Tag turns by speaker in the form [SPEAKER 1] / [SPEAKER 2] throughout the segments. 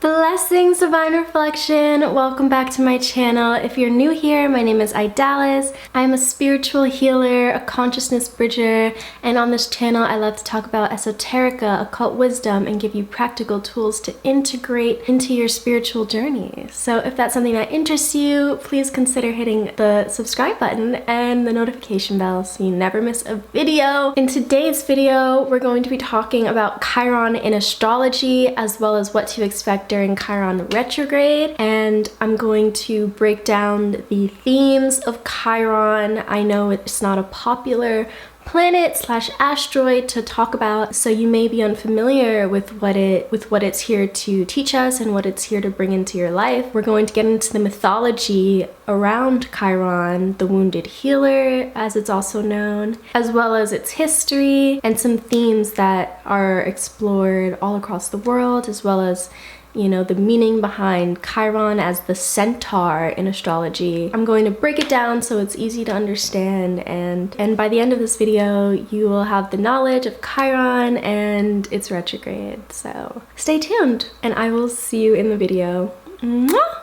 [SPEAKER 1] Blessings, Divine Reflection! Welcome back to my channel. If you're new here, my name is Idalis. I'm a spiritual healer, a consciousness bridger, and on this channel I love to talk about esoterica, occult wisdom, and give you practical tools to integrate into your spiritual journey. So if that's something that interests you, please consider hitting the subscribe button and the notification bell so you never miss a video. In today's video, we're going to be talking about Chiron in astrology, as well as what to expect during Chiron retrograde, and I'm going to break down the themes of Chiron. I know it's not a popular planet slash asteroid to talk about, so you may be unfamiliar with what it's here to teach us and what it's here to bring into your life. We're going to get into the mythology around Chiron, the wounded healer as it's also known, as well as its history and some themes that are explored all across the world, as well as the meaning behind Chiron as the centaur in astrology. I'm going to break it down so it's easy to understand, and by the end of this video you will have the knowledge of Chiron and its retrograde. So stay tuned and I will see you in the video. Mwah!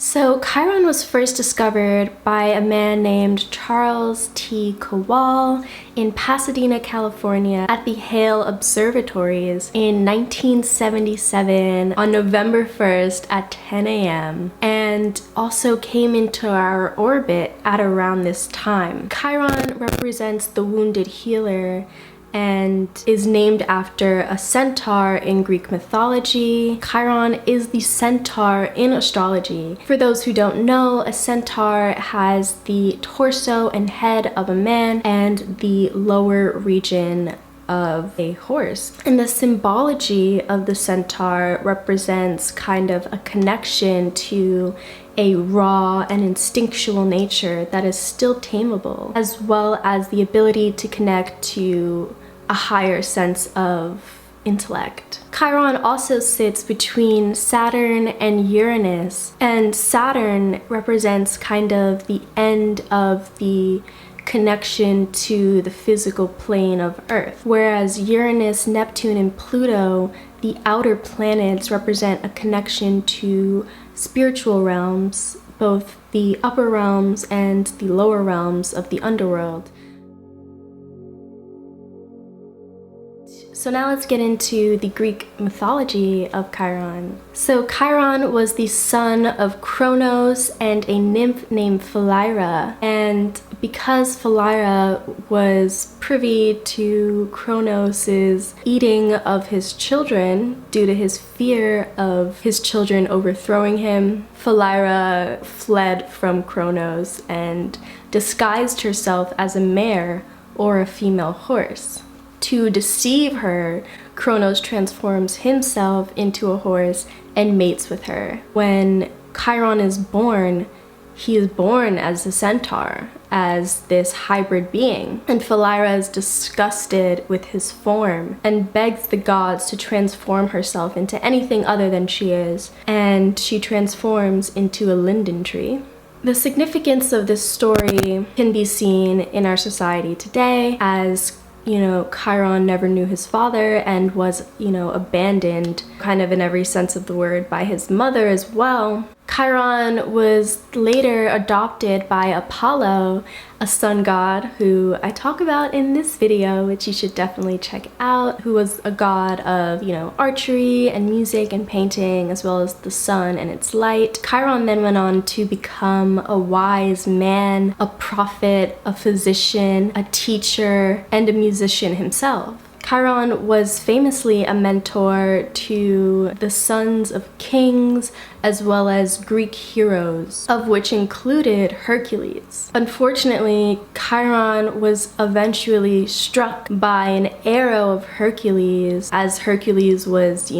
[SPEAKER 1] So Chiron was first discovered by a man named Charles T. Kowal in Pasadena, California at the Hale Observatories in 1977 on November 1st at 10 a.m. and also came into our orbit at around this time. Chiron represents the wounded healer and is named after a centaur in Greek mythology. Chiron is the centaur in astrology. For those who don't know, a centaur has the torso and head of a man and the lower region of a horse. And the symbology of the centaur represents kind of a connection to a raw and instinctual nature that is still tameable, as well as the ability to connect to a higher sense of intellect. Chiron also sits between Saturn and Uranus, and Saturn represents kind of the end of the connection to the physical plane of Earth, whereas Uranus, Neptune, and Pluto, the outer planets, represent a connection to spiritual realms, both the upper realms and the lower realms of the underworld. So now let's get into the Greek mythology of Chiron. So Chiron was the son of Kronos and a nymph named Philyra, and because Philyra was privy to Kronos's eating of his children due to his fear of his children overthrowing him, Philyra fled from Kronos and disguised herself as a mare or a female horse. To deceive her, Kronos transforms himself into a horse and mates with her. When Chiron is born, he is born as a centaur, as this hybrid being. And Philyra is disgusted with his form and begs the gods to transform herself into anything other than she is, and she transforms into a linden tree. The significance of this story can be seen in our society today, as Chiron never knew his father and was, abandoned kind of in every sense of the word by his mother as well. Chiron was later adopted by Apollo, a sun god who I talk about in this video, which you should definitely check out, who was a god of, archery and music and painting, as well as the sun and its light. Chiron then went on to become a wise man, a prophet, a physician, a teacher, and a musician himself. Chiron was famously a mentor to the sons of kings as well as Greek heroes, of which included Hercules. Unfortunately, Chiron was eventually struck by an arrow of Hercules as Hercules was,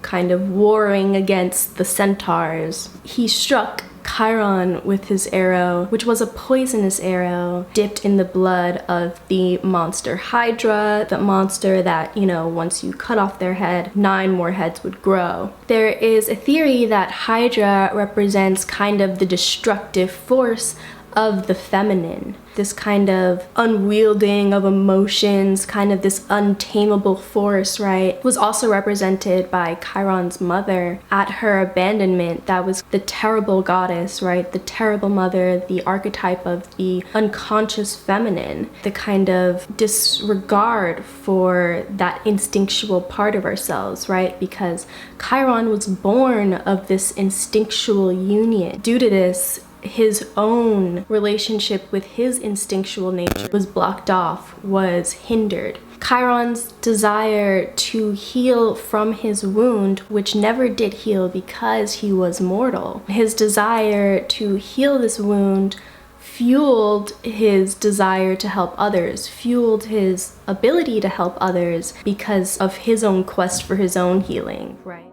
[SPEAKER 1] kind of warring against the centaurs. He struck Chiron with his arrow, which was a poisonous arrow dipped in the blood of the monster Hydra, the monster that, once you cut off their head, 9 more heads would grow. There is a theory that Hydra represents kind of the destructive force of the feminine, this kind of unwielding of emotions, kind of this untamable force, right, was also represented by Chiron's mother at her abandonment. That was the terrible goddess, right, the terrible mother, the archetype of the unconscious feminine, the kind of disregard for that instinctual part of ourselves, right, because Chiron was born of this instinctual union. Due to this, his own relationship with his instinctual nature was blocked off, was hindered. Chiron's desire to heal from his wound, which never did heal because he was mortal, his desire to heal this wound fueled his desire to help others, fueled his ability to help others because of his own quest for his own healing, right?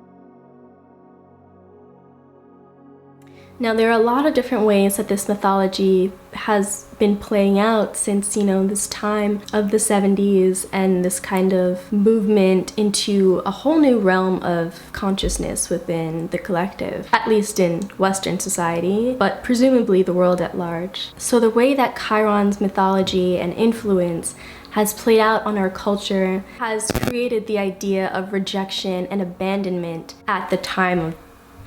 [SPEAKER 1] Now, there are a lot of different ways that this mythology has been playing out since, this time of the 70s and this kind of movement into a whole new realm of consciousness within the collective, at least in Western society, but presumably the world at large. So the way that Chiron's mythology and influence has played out on our culture has created the idea of rejection and abandonment at the time of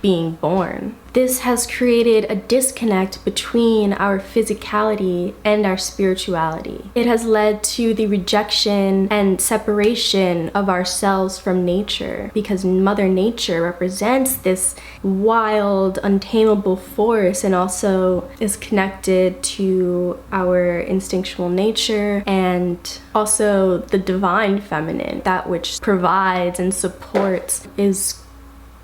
[SPEAKER 1] being born. This has created a disconnect between our physicality and our spirituality. It has led to the rejection and separation of ourselves from nature, because Mother Nature represents this wild, untamable force and also is connected to our instinctual nature and also the divine feminine, that which provides and supports, is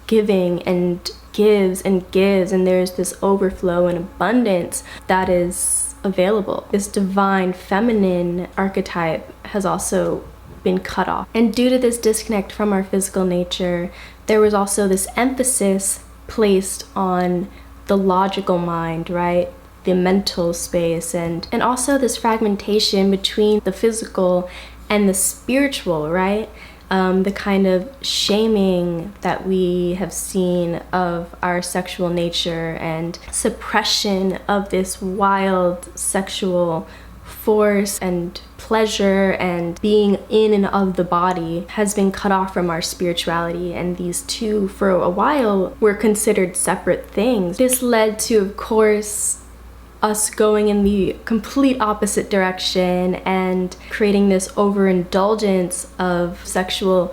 [SPEAKER 1] giving and gives and gives, and there's this overflow and abundance that is available. This divine feminine archetype has also been cut off. And due to this disconnect from our physical nature, there was also this emphasis placed on the logical mind, right? The mental space, and also this fragmentation between the physical and the spiritual, right? The kind of shaming that we have seen of our sexual nature and suppression of this wild sexual force and pleasure and being in and of the body has been cut off from our spirituality, and these two for a while were considered separate things. This led to, of course, us going in the complete opposite direction and creating this overindulgence of sexual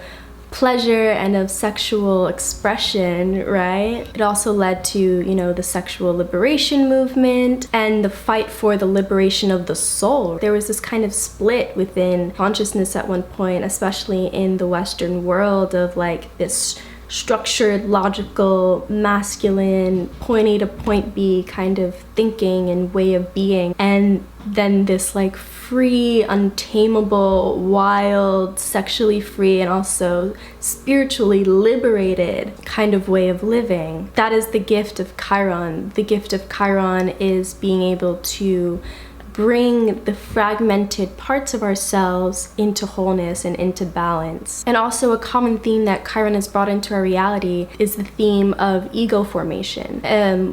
[SPEAKER 1] pleasure and of sexual expression, right? It also led to, the sexual liberation movement and the fight for the liberation of the soul. There was this kind of split within consciousness at one point, especially in the Western world, of like this structured, logical, masculine, point A to point B kind of thinking and way of being, and then this like free, untamable, wild, sexually free, and also spiritually liberated kind of way of living. That is the gift of Chiron. The gift of Chiron is being able to bring the fragmented parts of ourselves into wholeness and into balance. And also a common theme that Chiron has brought into our reality is the theme of ego formation.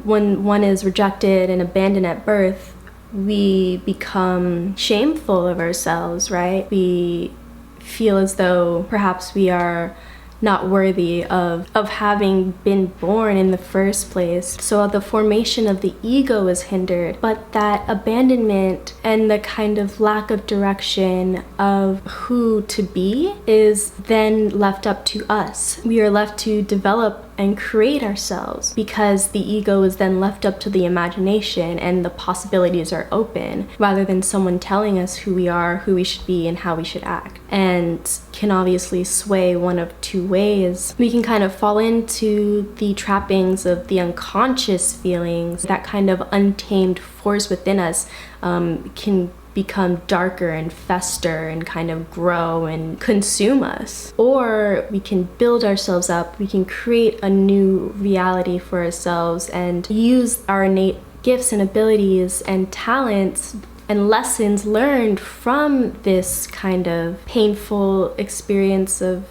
[SPEAKER 1] When one is rejected and abandoned at birth, we become shameful of ourselves, right? We feel as though perhaps we are not worthy of having been born in the first place. So the formation of the ego is hindered, but that abandonment and the kind of lack of direction of who to be is then left up to us. We are left to develop and create ourselves, because the ego is then left up to the imagination and the possibilities are open, rather than someone telling us who we are, who we should be, and how we should act. And can obviously sway one of two ways. We can kind of fall into the trappings of the unconscious feelings. That kind of untamed force within us can become darker and fester and kind of grow and consume us. Or we can build ourselves up, we can create a new reality for ourselves and use our innate gifts and abilities and talents and lessons learned from this kind of painful experience of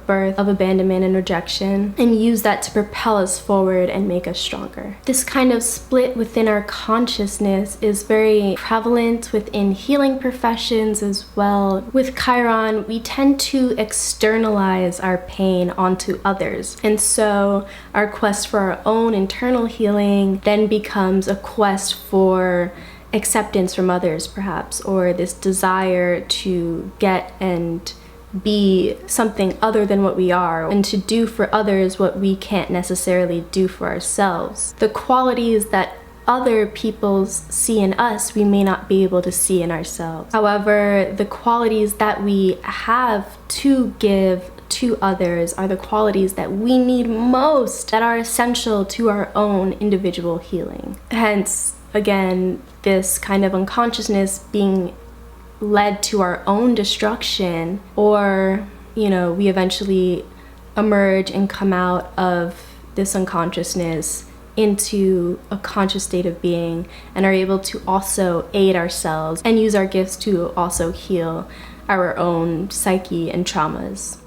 [SPEAKER 1] birth, of abandonment and rejection, and use that to propel us forward and make us stronger. This kind of split within our consciousness is very prevalent within healing professions as well. With Chiron, we tend to externalize our pain onto others, and so our quest for our own internal healing then becomes a quest for acceptance from others, perhaps, or this desire to get and be something other than what we are, and to do for others what we can't necessarily do for ourselves. The qualities that other people see in us, we may not be able to see in ourselves. However, the qualities that we have to give to others are the qualities that we need most, that are essential to our own individual healing. Hence, again, this kind of unconsciousness being led to our own destruction, or, you know, we eventually emerge and come out of this unconsciousness into a conscious state of being and are able to also aid ourselves and use our gifts to also heal our own psyche and traumas.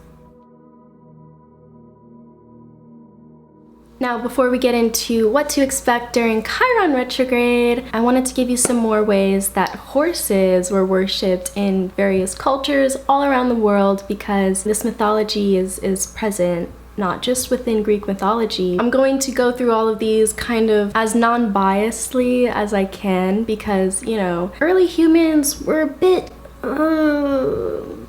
[SPEAKER 1] Now, before we get into what to expect during Chiron retrograde, I wanted to give you some more ways that horses were worshipped in various cultures all around the world, because this mythology is present not just within Greek mythology. I'm going to go through all of these kind of as non-biasedly as I can, because, you know, early humans were a bit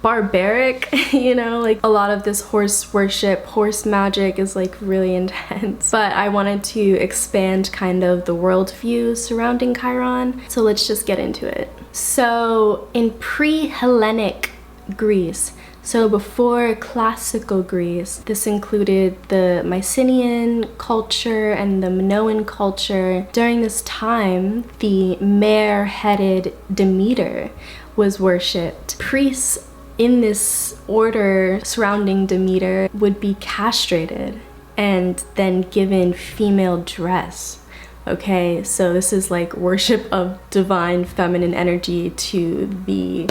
[SPEAKER 1] barbaric, you know, like a lot of this horse worship, horse magic is like really intense. But I wanted to expand kind of the worldview surrounding Chiron, so let's just get into it. So in pre-Hellenic Greece, so before classical Greece, this included the Mycenaean culture and the Minoan culture. During this time, the mare-headed Demeter was worshipped. Priests in this order surrounding Demeter would be castrated and then given female dress. Okay, so this is like worship of divine feminine energy to the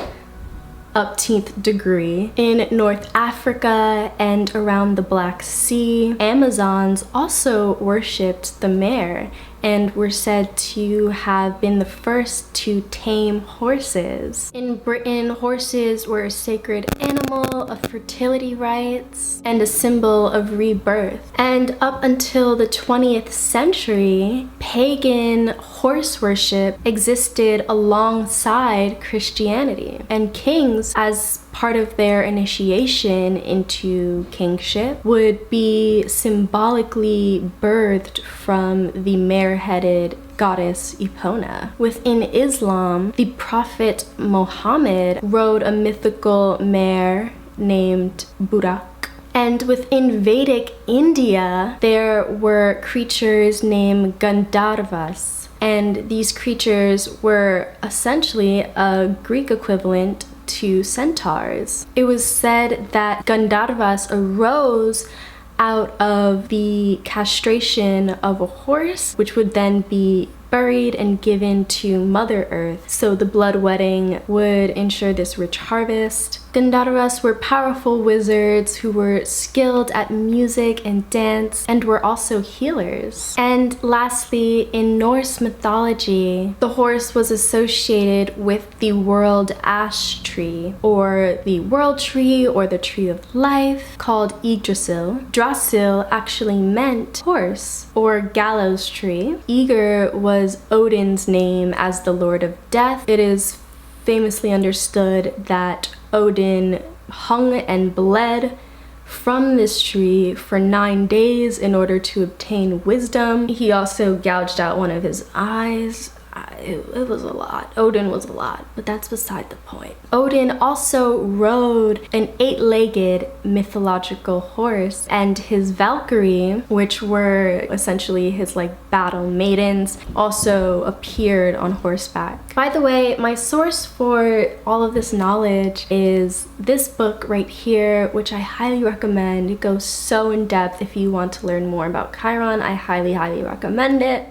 [SPEAKER 1] upteenth degree. In North Africa and around the Black Sea, Amazons also worshipped the mare and were said to have been the first to tame horses. In Britain, horses were a sacred animal of fertility rites and a symbol of rebirth. And up until the 20th century, pagan horse worship existed alongside Christianity, and kings, as part of their initiation into kingship, would be symbolically birthed from the mare-headed goddess Epona. Within Islam, the Prophet Muhammad rode a mythical mare named Burak. And within Vedic India, there were creatures named Gandharvas. And these creatures were essentially a Greek equivalent to centaurs. It was said that Gandharvas arose out of the castration of a horse, which would then be buried and given to Mother Earth. So the bloodletting would ensure this rich harvest. Gandharvas were powerful wizards who were skilled at music and dance and were also healers. And lastly, in Norse mythology, the horse was associated with the world ash tree, or the world tree, or the tree of life, called Yggdrasil. Drasil actually meant horse, or gallows tree. Ygr was Odin's name as the Lord of Death. It is famously understood that Odin hung and bled from this tree for 9 days in order to obtain wisdom. He also gouged out one of his eyes. It was a lot. Odin was a lot, but that's beside the point. Odin also rode an 8-legged mythological horse, and his Valkyrie, which were essentially his like battle maidens, also appeared on horseback. By the way, my source for all of this knowledge is this book right here, which I highly recommend. It goes so in depth. If you want to learn more about Chiron, I highly recommend it.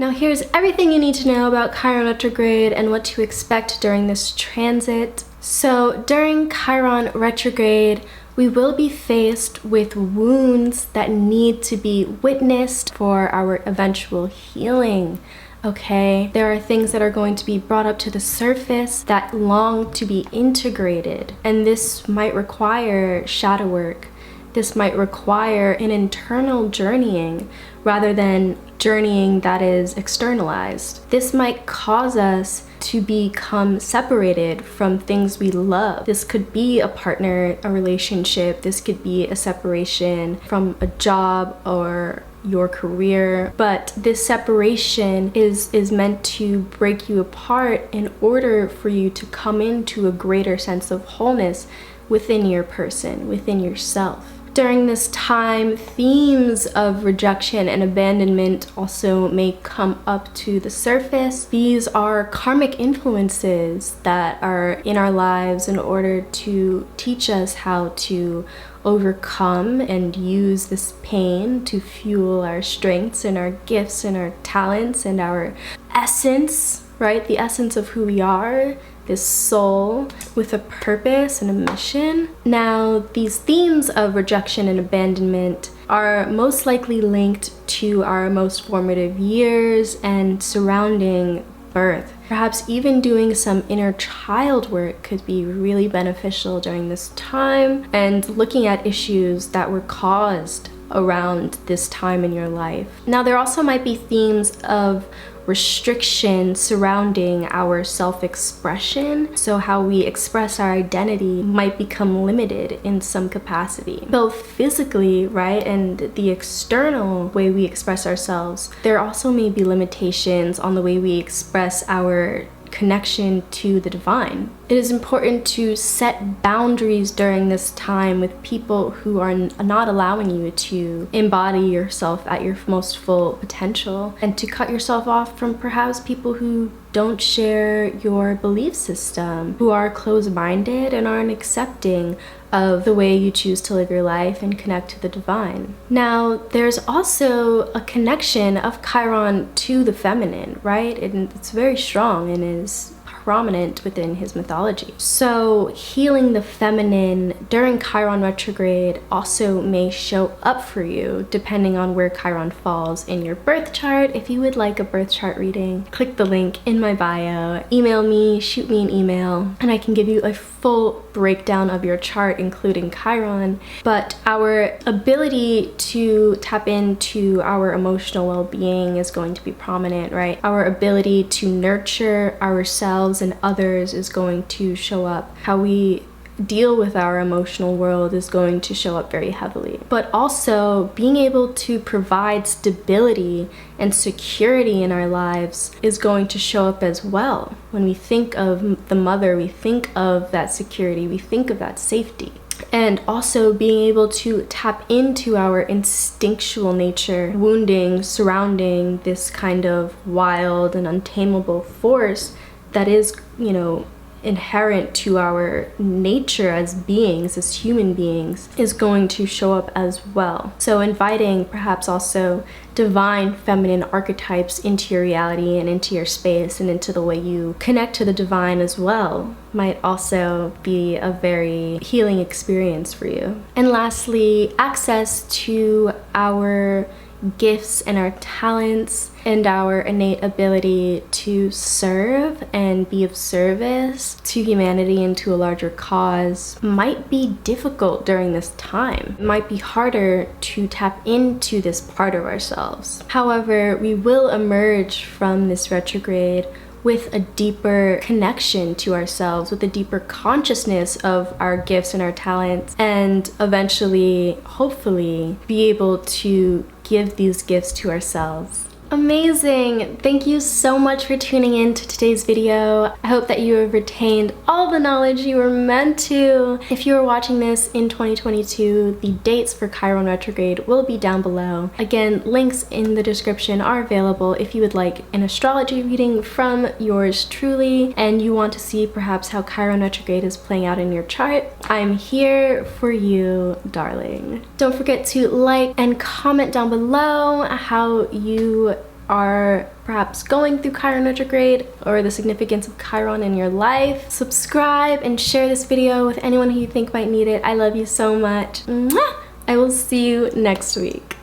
[SPEAKER 1] Now here's everything you need to know about Chiron retrograde and what to expect during this transit. So during Chiron retrograde, we will be faced with wounds that need to be witnessed for our eventual healing. Okay, there are things that are going to be brought up to the surface that long to be integrated, and this might require shadow work. This might require an internal journeying rather than journeying that is externalized. This might cause us to become separated from things we love. This could be a partner, a relationship. This could be a separation from a job or your career, but this separation is meant to break you apart in order for you to come into a greater sense of wholeness within your person, within yourself. During this time, themes of rejection and abandonment also may come up to the surface. These are karmic influences that are in our lives in order to teach us how to overcome and use this pain to fuel our strengths and our gifts and our talents and our essence, right? The essence of who we are. This soul with a purpose and a mission. Now, these themes of rejection and abandonment are most likely linked to our most formative years and surrounding birth. Perhaps even doing some inner child work could be really beneficial during this time, and looking at issues that were caused around this time in your life. Now, there also might be themes of restriction surrounding our self-expression, so how we express our identity might become limited in some capacity, both physically, right, and the external way we express ourselves. There also may be limitations on the way we express our connection to the divine. It is important to set boundaries during this time with people who are not allowing you to embody yourself at your most full potential, and to cut yourself off from perhaps people who don't share your belief system, who are closed-minded and aren't accepting of the way you choose to live your life and connect to the divine. Now, there's also a connection of Chiron to the feminine, right? And it's very strong and is prominent within his mythology. So healing the feminine during Chiron retrograde also may show up for you depending on where Chiron falls in your birth chart. If you would like a birth chart reading, click the link in my bio, email me, shoot me an email, and I can give you a full breakdown of your chart, including Chiron. But our ability to tap into our emotional well-being is going to be prominent, right? Our ability to nurture ourselves and others is going to show up. How we deal with our emotional world is going to show up very heavily. But also being able to provide stability and security in our lives is going to show up as well. When we think of the mother, we think of that security, we think of that safety. And also being able to tap into our instinctual nature, wounding surrounding this kind of wild and untamable force that is, inherent to our nature as beings, as human beings, is going to show up as well. So inviting perhaps also divine feminine archetypes into your reality and into your space and into the way you connect to the divine as well might also be a very healing experience for you. And lastly, access to our gifts and our talents and our innate ability to serve and be of service to humanity and to a larger cause might be difficult during this time. It might be harder to tap into this part of ourselves. However, we will emerge from this retrograde with a deeper connection to ourselves, with a deeper consciousness of our gifts and our talents, and eventually, hopefully, be able to give these gifts to ourselves. Amazing! Thank you so much for tuning in to today's video. I hope that you have retained all the knowledge you were meant to. If you are watching this in 2022, the dates for Chiron retrograde will be down below. Again, links in the description are available if you would like an astrology reading from yours truly and you want to see perhaps how Chiron retrograde is playing out in your chart. I'm here for you, darling. Don't forget to like and comment down below how you are perhaps going through Chiron retrograde or the significance of Chiron in your life. Subscribe and share this video with anyone who you think might need it. I love you so much. Mwah! I will see you next week.